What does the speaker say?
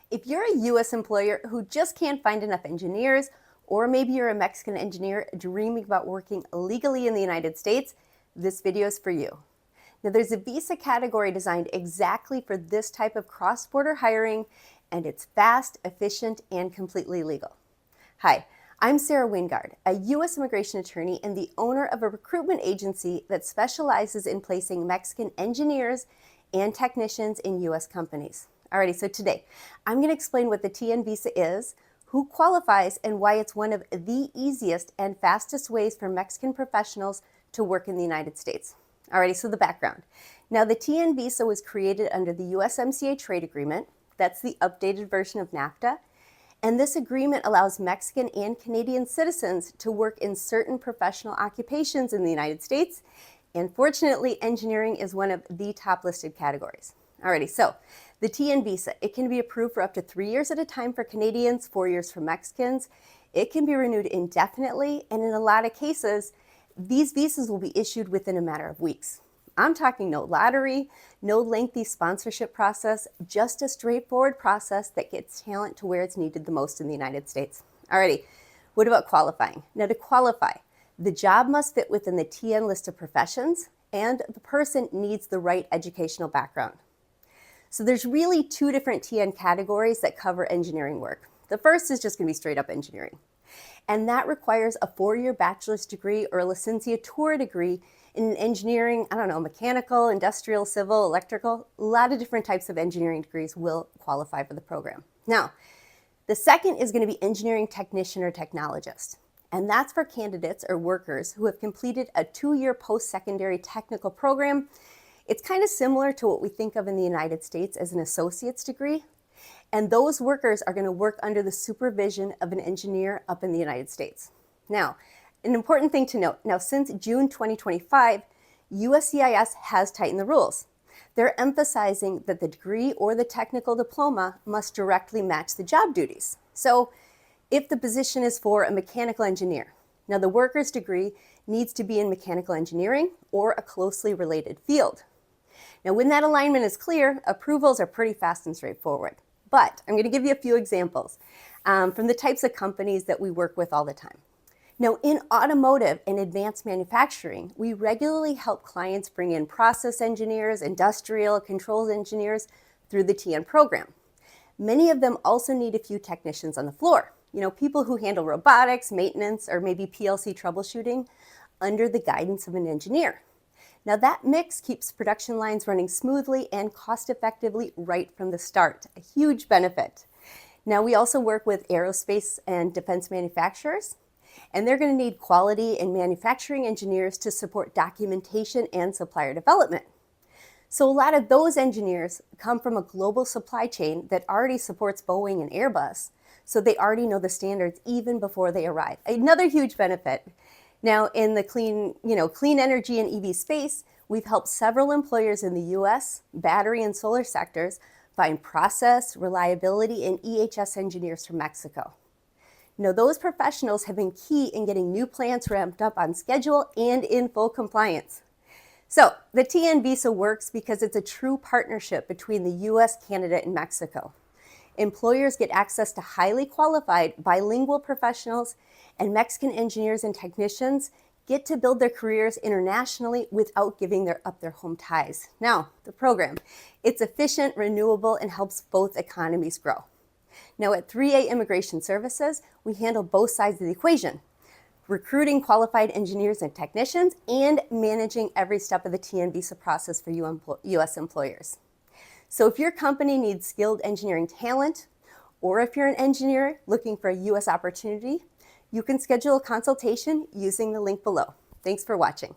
If you're a U.S. employer who just can't find enough engineers, or maybe you're a Mexican engineer dreaming about working legally in the United States, this video is for you. Now, there's a visa category designed exactly for this type of cross-border hiring, and it's fast, efficient, and completely legal. Hi, I'm Sarah Wyngaard, a U.S. immigration attorney and the owner of a recruitment agency that specializes in placing Mexican engineers and technicians in U.S. companies. Alrighty, so today I'm going to explain what the TN visa is, who qualifies, and why it's one of the easiest and fastest ways for Mexican professionals to work in the United States. Alrighty, so the background. Now, the TN visa was created under the USMCA trade agreement. That's the updated version of NAFTA. And this agreement allows Mexican and Canadian citizens to work in certain professional occupations in the United States. And fortunately, engineering is one of the top listed categories. Alrighty, so the TN visa, it can be approved for up to 3 years at a time for Canadians, 4 years for Mexicans. It can be renewed indefinitely, and in a lot of cases, these visas will be issued within a matter of weeks. I'm talking no lottery, no lengthy sponsorship process, just a straightforward process that gets talent to where it's needed the most in the United States. Alrighty, what about qualifying? Now, to qualify, the job must fit within the TN list of professions, and the person needs the right educational background. So there's really two different TN categories that cover engineering work. The first is just going to be straight up engineering. And that requires a 4-year bachelor's degree or a licenciatura degree in engineering, mechanical, industrial, civil, electrical. A lot of different types of engineering degrees will qualify for the program. Now, the second is going to be engineering technician or technologist. And that's for candidates or workers who have completed a 2-year post-secondary technical program. It's kind of similar to what we think of in the United States as an associate's degree. And those workers are going to work under the supervision of an engineer up in the United States. Now, an important thing to note, since June 2025, USCIS has tightened the rules. They're emphasizing that the degree or the technical diploma must directly match the job duties. So if the position is for a mechanical engineer, now the worker's degree needs to be in mechanical engineering or a closely related field. Now, when that alignment is clear, approvals are pretty fast and straightforward. But I'm going to give you a few examples from the types of companies that we work with all the time. Now, in automotive and advanced manufacturing, we regularly help clients bring in process engineers, industrial controls engineers through the TN program. Many of them also need a few technicians on the floor, people who handle robotics, maintenance, or maybe PLC troubleshooting under the guidance of an engineer. Now, that mix keeps production lines running smoothly and cost-effectively right from the start, a huge benefit. Now, we also work with aerospace and defense manufacturers, and they're going to need quality and manufacturing engineers to support documentation and supplier development. So a lot of those engineers come from a global supply chain that already supports Boeing and Airbus, so they already know the standards even before they arrive. Another huge benefit. Now, in the clean energy and EV space, we've helped several employers in the U.S., battery and solar sectors find process, reliability, and EHS engineers from Mexico. Now, those professionals have been key in getting new plants ramped up on schedule and in full compliance. So the TN visa works because it's a true partnership between the U.S., Canada, and Mexico. Employers get access to highly qualified bilingual professionals, and Mexican engineers and technicians get to build their careers internationally without giving up their home ties. Now, the program, it's efficient, renewable, and helps both economies grow. Now, at 3A Immigration Services, we handle both sides of the equation, recruiting qualified engineers and technicians and managing every step of the TN visa process for U.S. employers. So if your company needs skilled engineering talent, or if you're an engineer looking for a U.S. opportunity, you can schedule a consultation using the link below. Thanks for watching.